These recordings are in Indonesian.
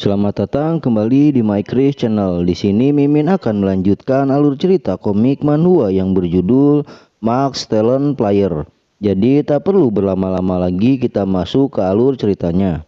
Selamat datang kembali di My Chris Channel. Di sini Mimin akan melanjutkan alur cerita komik manhwa yang berjudul Max Talent Player. Jadi tak perlu berlama-lama lagi, kita masuk ke alur ceritanya.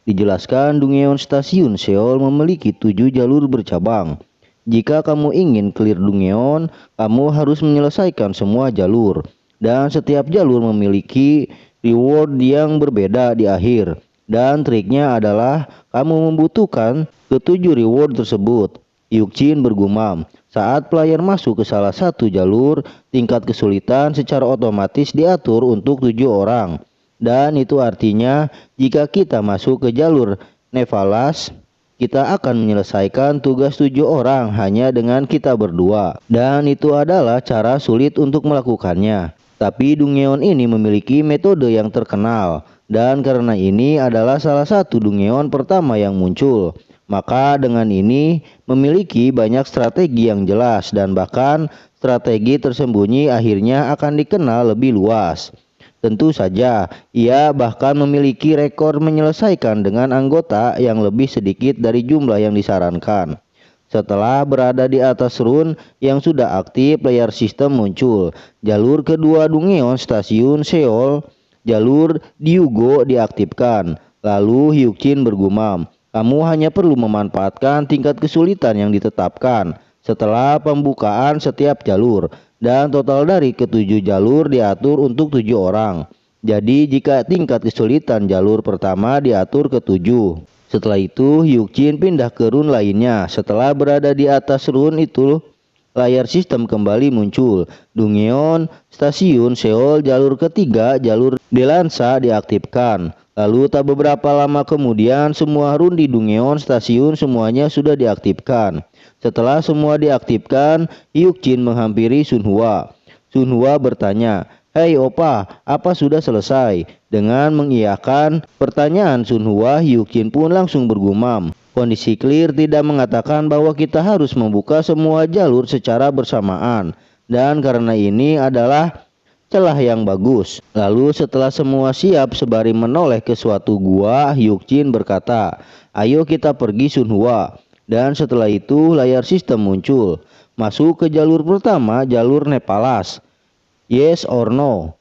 Dijelaskan Dungeon Stasiun Seoul memiliki 7 jalur bercabang. Jika kamu ingin clear Dungeon, kamu harus menyelesaikan semua jalur. Dan setiap jalur memiliki reward yang berbeda di akhir. Dan triknya adalah kamu membutuhkan ketujuh reward tersebut. Yukjin bergumam. Saat player masuk ke salah satu jalur, tingkat kesulitan secara otomatis diatur untuk 7 orang. Dan itu artinya jika kita masuk ke jalur Nevalas, kita akan menyelesaikan tugas 7 orang hanya dengan kita berdua. Dan itu adalah cara sulit untuk melakukannya. Tapi Dungeon ini memiliki metode yang terkenal. Dan karena ini adalah salah satu Dungeon pertama yang muncul, maka dengan ini memiliki banyak strategi yang jelas dan bahkan strategi tersembunyi akhirnya akan dikenal lebih luas. Tentu saja, ia bahkan memiliki rekor menyelesaikan dengan anggota yang lebih sedikit dari jumlah yang disarankan. Setelah berada di atas run yang sudah aktif, player system muncul. Jalur kedua Dungeon Stasiun Seoul, jalur Diugo diaktifkan. Lalu Hyukjin bergumam, kamu hanya perlu memanfaatkan tingkat kesulitan yang ditetapkan setelah pembukaan setiap jalur. Dan total dari ketujuh jalur diatur untuk 7 orang. Jadi jika tingkat kesulitan jalur pertama diatur ke 7. Setelah itu Hyukjin pindah ke run lainnya. Setelah berada di atas run itu, layar sistem kembali muncul. Dungeon Stasiun Seoul jalur ketiga, jalur Delansa diaktifkan. Lalu tak beberapa lama kemudian semua run di Dungeon Stasiun semuanya sudah diaktifkan. Setelah semua diaktifkan, Hyukjin menghampiri Sunhwa. Sunhwa bertanya, "Hei Opa, apa sudah selesai?" Dengan mengiyakan pertanyaan Sunhwa, Hyukjin pun langsung bergumam, kondisi clear tidak mengatakan bahwa kita harus membuka semua jalur secara bersamaan. Dan karena ini adalah celah yang bagus. Lalu setelah semua siap sembari menoleh ke suatu gua, Hyukjin berkata, "Ayo kita pergi Sunhwa." Dan setelah itu layar sistem muncul. Masuk ke jalur pertama, jalur Nevalas. Yes or no.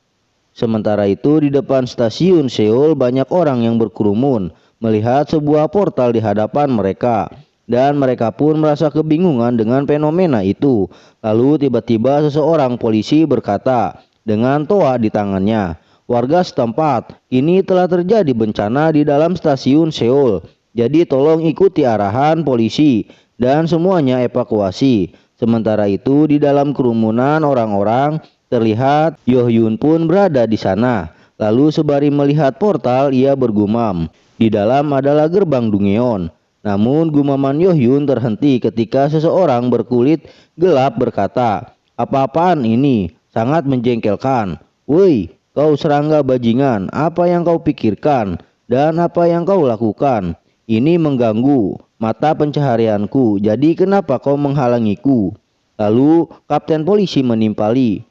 Sementara itu di depan stasiun Seoul banyak orang yang berkerumun melihat sebuah portal di hadapan mereka. Dan mereka pun merasa kebingungan dengan fenomena itu. Lalu tiba-tiba seseorang polisi berkata dengan toa di tangannya, "Warga setempat, ini telah terjadi bencana di dalam stasiun Seoul. Jadi tolong ikuti arahan polisi dan semuanya evakuasi." Sementara itu di dalam kerumunan orang-orang terlihat Yohyun pun berada di sana. Lalu sembari melihat portal ia bergumam, "Di dalam adalah gerbang Dungeon." Namun gumaman Yohyun terhenti ketika seseorang berkulit gelap berkata, "Apa-apaan ini? Sangat menjengkelkan. Woi, kau serangga bajingan, apa yang kau pikirkan dan apa yang kau lakukan? Ini mengganggu mata pencaharianku, jadi kenapa kau menghalangiku?" Lalu kapten polisi menimpali,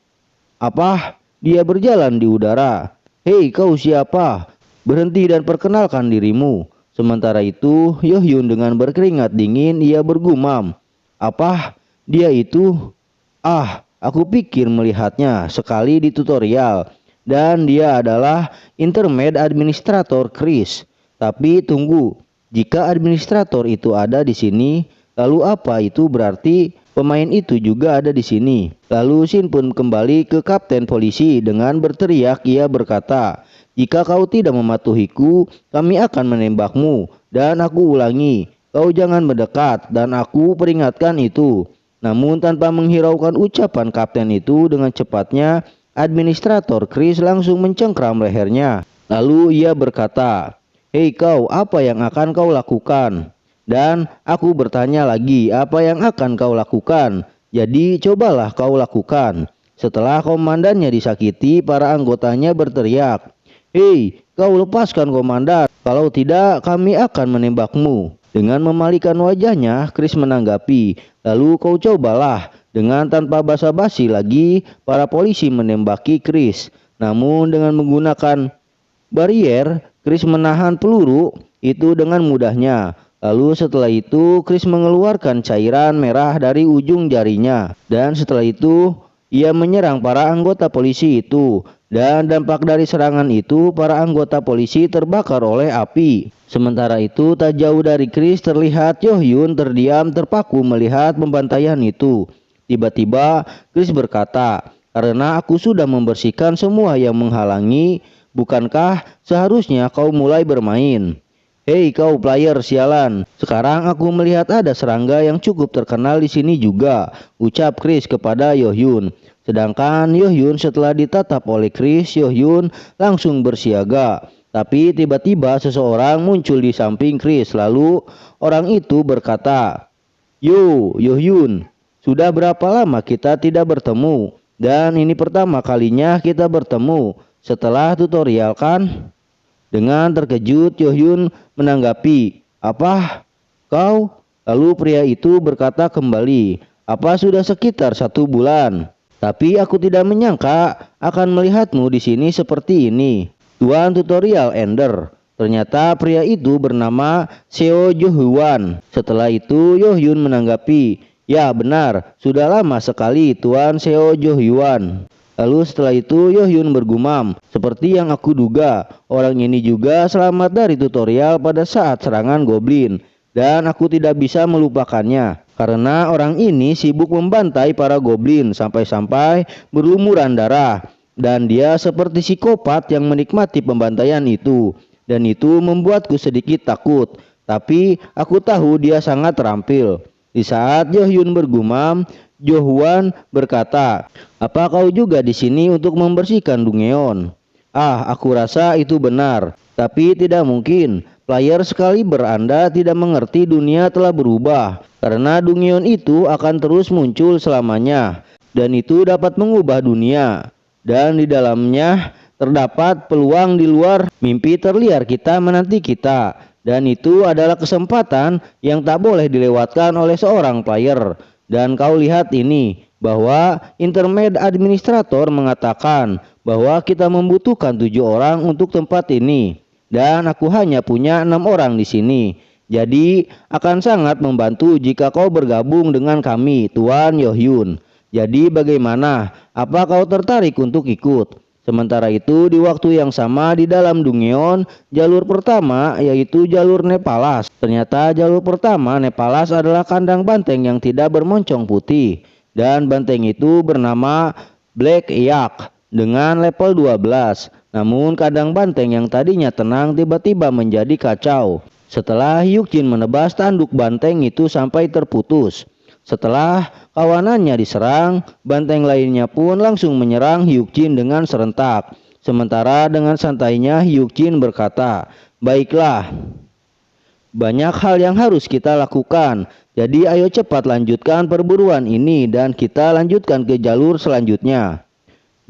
"Apa? Dia berjalan di udara. Hei kau siapa? Berhenti dan perkenalkan dirimu." Sementara itu Yohyun dengan berkeringat dingin ia bergumam, "Apa? Dia itu? Aku pikir melihatnya sekali di tutorial. Dan dia adalah Intermed Administrator Chris. Tapi tunggu, jika administrator itu ada di sini, lalu apa itu berarti pemain itu juga ada di sini?" Lalu Shin pun kembali ke kapten polisi dengan berteriak ia berkata, "Jika kau tidak mematuhiku, kami akan menembakmu. Dan aku ulangi, kau jangan mendekat dan aku peringatkan itu." Namun tanpa menghiraukan ucapan kapten itu, dengan cepatnya administrator Chris langsung mencengkram lehernya. Lalu ia berkata, "Hei kau, apa yang akan kau lakukan?" Dan aku bertanya lagi, apa yang akan kau lakukan? Jadi cobalah kau lakukan. Setelah komandannya disakiti, para anggotanya berteriak, "Hei, kau lepaskan komandan. Kalau tidak, kami akan menembakmu." Dengan memalikan wajahnya, Chris menanggapi, "Lalu kau cobalah." Dengan tanpa basa-basi lagi, para polisi menembaki Chris. Namun dengan menggunakan barier, Chris menahan peluru itu dengan mudahnya. Lalu setelah itu Chris mengeluarkan cairan merah dari ujung jarinya. Dan setelah itu ia menyerang para anggota polisi itu. Dan dampak dari serangan itu para anggota polisi terbakar oleh api. Sementara itu tak jauh dari Chris terlihat Yohyun terdiam terpaku melihat pembantaian itu. Tiba-tiba Chris berkata, "Karena aku sudah membersihkan semua yang menghalangi, bukankah seharusnya kau mulai bermain?" "Hei kau player sialan, sekarang aku melihat ada serangga yang cukup terkenal di sini juga," ucap Chris kepada Yohyun. Sedangkan Yohyun setelah ditatap oleh Chris, Yohyun langsung bersiaga. Tapi tiba-tiba seseorang muncul di samping Chris, lalu orang itu berkata, "Yo, Yohyun, sudah berapa lama kita tidak bertemu? Dan ini pertama kalinya kita bertemu setelah tutorial kan?" Dengan terkejut, Yohyun menanggapi, "Apa? Kau?" Lalu pria itu berkata kembali, "Apa sudah sekitar 1 bulan? Tapi aku tidak menyangka akan melihatmu di sini seperti ini, Tuan Tutorial Ender." Ternyata pria itu bernama Seo Jo-hwan. Setelah itu Yohyun menanggapi, "Ya benar, sudah lama sekali Tuan Seo Jo-hwan." Lalu setelah itu Yohyun bergumam, "Seperti yang aku duga, orang ini juga selamat dari tutorial pada saat serangan goblin. Dan aku tidak bisa melupakannya, karena orang ini sibuk membantai para goblin sampai-sampai berlumuran darah. Dan dia seperti psikopat yang menikmati pembantaian itu. Dan itu membuatku sedikit takut. Tapi aku tahu dia sangat terampil." Di saat Yohyun bergumam, Jo-hwan berkata, "Apa kau juga di sini untuk membersihkan Dungeon?" "Ah, aku rasa itu benar. Tapi tidak mungkin. Player sekali Anda tidak mengerti dunia telah berubah. Karena Dungeon itu akan terus muncul selamanya. Dan itu dapat mengubah dunia. Dan di dalamnya terdapat peluang di luar mimpi terliar kita menanti kita. Dan itu adalah kesempatan yang tak boleh dilewatkan oleh seorang player. Dan kau lihat ini, bahwa Intermed Administrator mengatakan bahwa kita membutuhkan 7 orang untuk tempat ini. Dan aku hanya punya 6 orang di sini. Jadi akan sangat membantu jika kau bergabung dengan kami, Tuan Yohyun. Jadi bagaimana? Apa kau tertarik untuk ikut?" Sementara itu di waktu yang sama di dalam Dungeon, jalur pertama yaitu jalur Nepalas. Ternyata jalur pertama Nepalas adalah kandang banteng yang tidak bermoncong putih. Dan banteng itu bernama Black Yak dengan level 12. Namun kandang banteng yang tadinya tenang tiba-tiba menjadi kacau setelah Hyukjin menebas tanduk banteng itu sampai terputus. Setelah kawanannya diserang, banteng lainnya pun langsung menyerang Hyukjin dengan serentak. Sementara dengan santainya Hyukjin berkata, "Baiklah, banyak hal yang harus kita lakukan. Jadi ayo cepat lanjutkan perburuan ini dan kita lanjutkan ke jalur selanjutnya."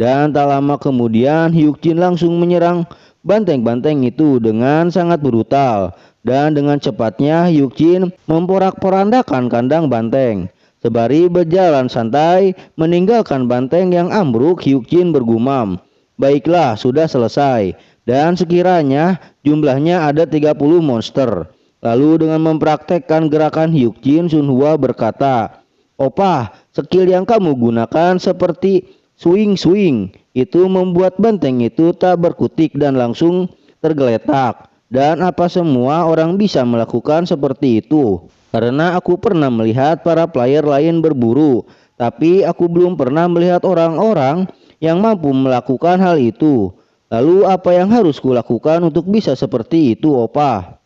Dan tak lama kemudian Hyukjin langsung menyerang banteng-banteng itu dengan sangat brutal. Dan dengan cepatnya Hyukjin memporak-porandakan kandang banteng. Sembari berjalan santai meninggalkan banteng yang ambruk, Hyukjin bergumam, "Baiklah, sudah selesai." Dan sekiranya jumlahnya ada 30 monster. Lalu dengan mempraktekkan gerakan Hyukjin, Sunhwa berkata, "Opa, skill yang kamu gunakan seperti swing-swing itu membuat banteng itu tak berkutik dan langsung tergeletak. Dan apa semua orang bisa melakukan seperti itu? Karena aku pernah melihat para player lain berburu, tapi aku belum pernah melihat orang-orang yang mampu melakukan hal itu. Lalu apa yang harus kulakukan untuk bisa seperti itu, Opa?"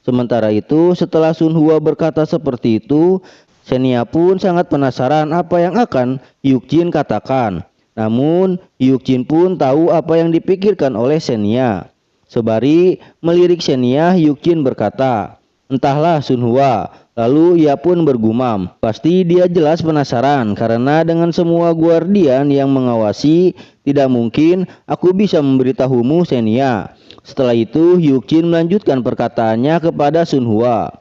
Sementara itu setelah Sunhwa berkata seperti itu, Senia pun sangat penasaran apa yang akan Hyukjin katakan. Namun Hyukjin pun tahu apa yang dipikirkan oleh Senia. Sembari melirik Senia, Hyukjin berkata, "Entahlah Sunhwa." Lalu ia pun bergumam, "Pasti dia jelas penasaran karena dengan semua guardian yang mengawasi, tidak mungkin aku bisa memberitahumu Senia." Setelah itu Hyukjin melanjutkan perkataannya kepada Sunhwa,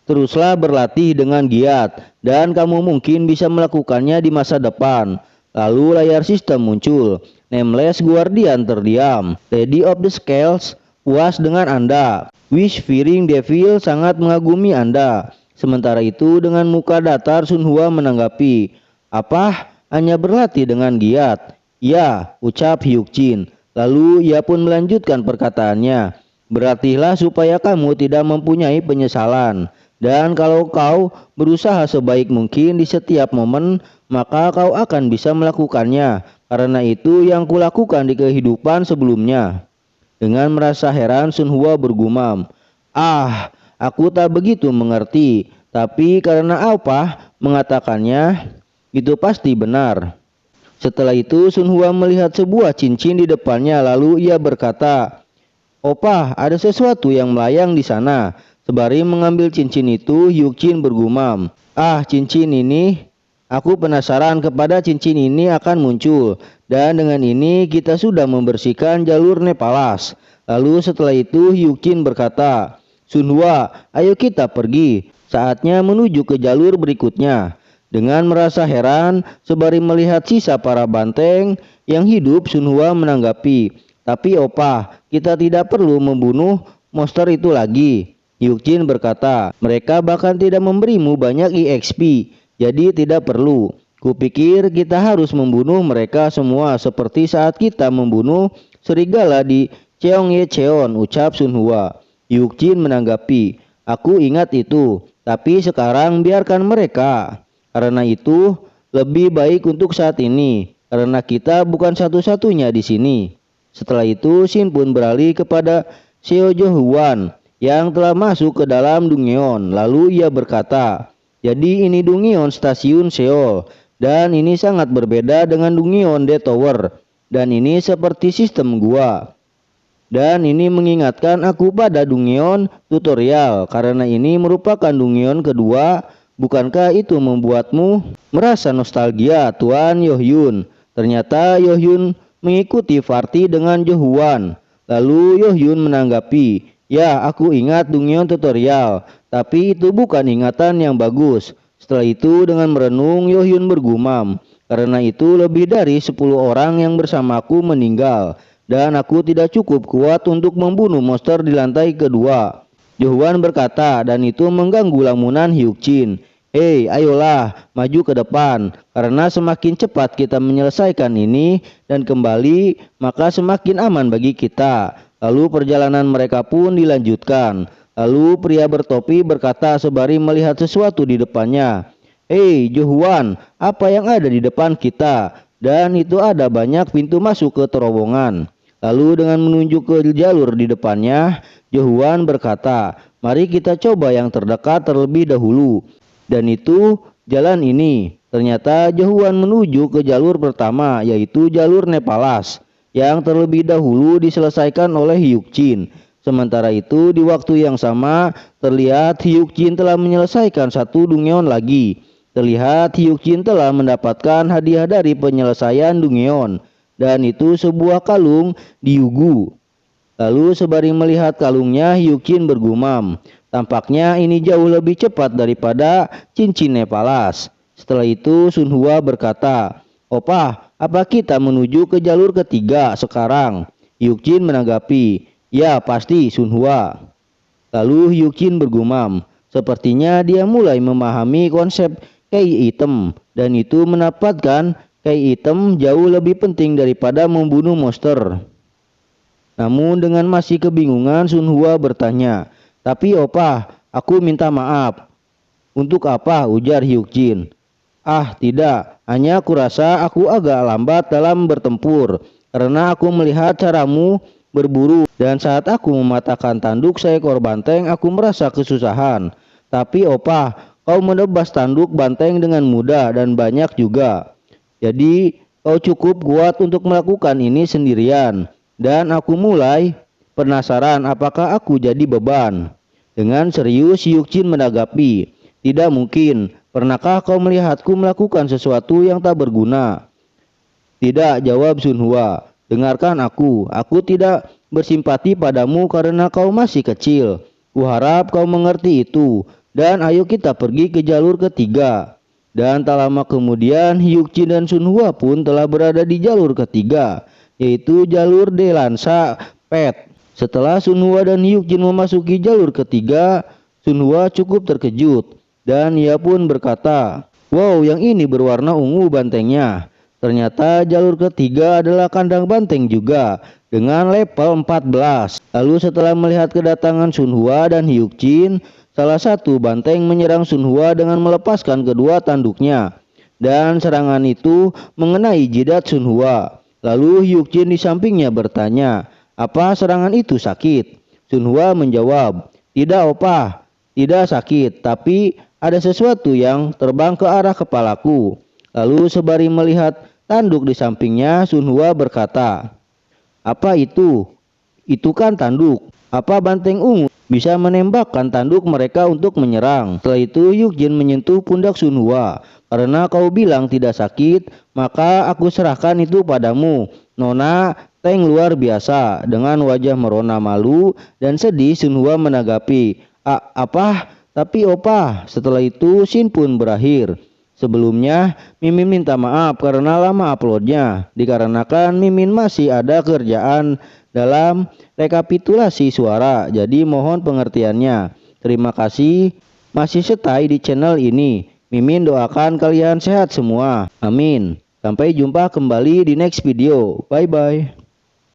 "Teruslah berlatih dengan giat dan kamu mungkin bisa melakukannya di masa depan." Lalu layar sistem muncul. Nameless Guardian terdiam. "Lady of the Scales, puas dengan Anda." Wish Fearing Devil sangat mengagumi Anda. Sementara itu dengan muka datar Sun Hua menanggapi, apa? Hanya berlatih dengan giat? Ya, ucap Hyuk Jin. Lalu ia pun melanjutkan perkataannya. Berlatihlah supaya kamu tidak mempunyai penyesalan. Dan kalau kau berusaha sebaik mungkin di setiap momen, maka kau akan bisa melakukannya. Karena itu yang kulakukan di kehidupan sebelumnya. Dengan merasa heran, Sun Hua bergumam, "Ah, aku tak begitu mengerti. Tapi karena apa mengatakannya, itu pasti benar." Setelah itu Sun Hua melihat sebuah cincin di depannya, lalu ia berkata, "Opa, ada sesuatu yang melayang di sana." Sembari mengambil cincin itu, Hyuk Jin bergumam, "Ah, cincin ini, aku penasaran kepada cincin ini akan muncul. Dan dengan ini kita sudah membersihkan jalur Nepalas." Lalu setelah itu Hyuk Jin berkata, "Sun Hua, ayo kita pergi. Saatnya menuju ke jalur berikutnya." Dengan merasa heran, sembari melihat sisa para banteng yang hidup, Sun Hua menanggapi, "Tapi opa, kita tidak perlu membunuh monster itu lagi." Hyuk Jin berkata, "Mereka bahkan tidak memberimu banyak EXP, jadi tidak perlu. Kupikir kita harus membunuh mereka semua seperti saat kita membunuh serigala di Cheongyecheon," ucap Sun Hua. Hyuk Jin menanggapi, "Aku ingat itu, tapi sekarang biarkan mereka. Karena itu lebih baik untuk saat ini, karena kita bukan satu-satunya di sini." Setelah itu Shin pun beralih kepada Seo Jo Hwan yang telah masuk ke dalam Dungyeon. Lalu ia berkata, "Jadi ini Dungyeon Stasiun Seoul, dan ini sangat berbeda dengan Dungyeon D Tower, dan ini seperti sistem gua. Dan ini mengingatkan aku pada Dungyeon Tutorial, karena ini merupakan Dungyeon kedua. Bukankah itu membuatmu merasa nostalgia, Tuan Yohyun?" Ternyata Yohyun mengikuti party dengan Jo Hwan. Lalu Yohyun menanggapi, "Ya, aku ingat Dungyeon Tutorial, tapi itu bukan ingatan yang bagus." Setelah itu dengan merenung Yohyun bergumam, "Karena itu lebih dari 10 orang yang bersamaku meninggal, dan aku tidak cukup kuat untuk membunuh monster di lantai kedua." Jo Hwan berkata, dan itu mengganggu lamunan Hyuk Jin. "Hei, ayolah maju ke depan, karena semakin cepat kita menyelesaikan ini dan kembali, maka semakin aman bagi kita." Lalu perjalanan mereka pun dilanjutkan. Lalu pria bertopi berkata sembari melihat sesuatu di depannya, "Hei, Jo Hwan, apa yang ada di depan kita?" Dan itu ada banyak pintu masuk ke terowongan. Lalu dengan menunjuk ke jalur di depannya, Jo Hwan berkata, "Mari kita coba yang terdekat terlebih dahulu." Dan itu jalan ini. Ternyata Jo Hwan menuju ke jalur pertama, yaitu jalur Nepalas, yang terlebih dahulu diselesaikan oleh Hyuk Jin. Sementara itu di waktu yang sama terlihat Hyuk Jin telah menyelesaikan satu Dungyeon lagi. Terlihat Hyuk Jin telah mendapatkan hadiah dari penyelesaian Dungyeon, dan itu sebuah kalung di Yugu. Lalu sembari melihat kalungnya, Hyuk Jin bergumam, "Tampaknya ini jauh lebih cepat daripada cincin Nepalas." Setelah itu Sun Hua berkata, "Opa, apa kita menuju ke jalur ketiga sekarang?" Hyuk Jin menanggapi, "Ya pasti Sun Hua." Lalu Hyuk Jin bergumam, sepertinya dia mulai memahami konsep kei item, dan itu mendapatkan kei item jauh lebih penting daripada membunuh monster. Namun dengan masih kebingungan Sun Hua bertanya, "Tapi opa, aku minta maaf." "Untuk apa?" ujar Hyuk Jin. "Ah tidak, hanya aku rasa aku agak lambat dalam bertempur, karena aku melihat caramu berburu, dan saat aku mematahkan tanduk seekor banteng aku merasa kesusahan. Tapi opa, kau menebas tanduk banteng dengan mudah dan banyak juga. Jadi kau cukup kuat untuk melakukan ini sendirian. Dan aku mulai penasaran apakah aku jadi beban." Dengan serius Hyuk Jin menanggapi, "Tidak mungkin. Pernahkah kau melihatku melakukan sesuatu yang tak berguna?" "Tidak," jawab Sun Hua. "Dengarkan aku tidak bersimpati padamu karena kau masih kecil. Kuharap kau mengerti itu. Dan ayo kita pergi ke jalur ketiga." Dan tak lama kemudian Hyuk Jin dan Sun Hua pun telah berada di jalur ketiga, yaitu jalur Delansa Pet. Setelah Sunhwa dan Hyukjin memasuki jalur ketiga, Sunhwa cukup terkejut dan ia pun berkata, "Wow, yang ini berwarna ungu bantengnya." Ternyata jalur ketiga adalah kandang banteng juga dengan level 14. Lalu setelah melihat kedatangan Sunhwa dan Hyukjin, salah satu banteng menyerang Sunhwa dengan melepaskan kedua tanduknya. Dan serangan itu mengenai jidat Sunhwa. Lalu Hyukjin di sampingnya bertanya, "Apa serangan itu sakit?" Sunhwa menjawab, "Tidak opa, tidak sakit, tapi ada sesuatu yang terbang ke arah kepalaku." Lalu sembari melihat tanduk di sampingnya, Sunhwa berkata, "Apa itu? Itu kan tanduk. Apa banteng ungu bisa menembakkan tanduk mereka untuk menyerang?" Setelah itu Hyukjin menyentuh pundak Sunhwa. "Karena kau bilang tidak sakit, maka aku serahkan itu padamu, Nona Tank luar biasa." Dengan wajah merona malu dan sedih, Sunhwa menanggapi, "Apa? Tapi opa." Setelah itu scene pun berakhir. Sebelumnya, Mimin minta maaf karena lama uploadnya, dikarenakan Mimin masih ada kerjaan dalam rekapitulasi suara, jadi mohon pengertiannya. Terima kasih masih stay di channel ini. Mimin doakan kalian sehat semua. Amin. Sampai jumpa kembali di next video. Bye bye.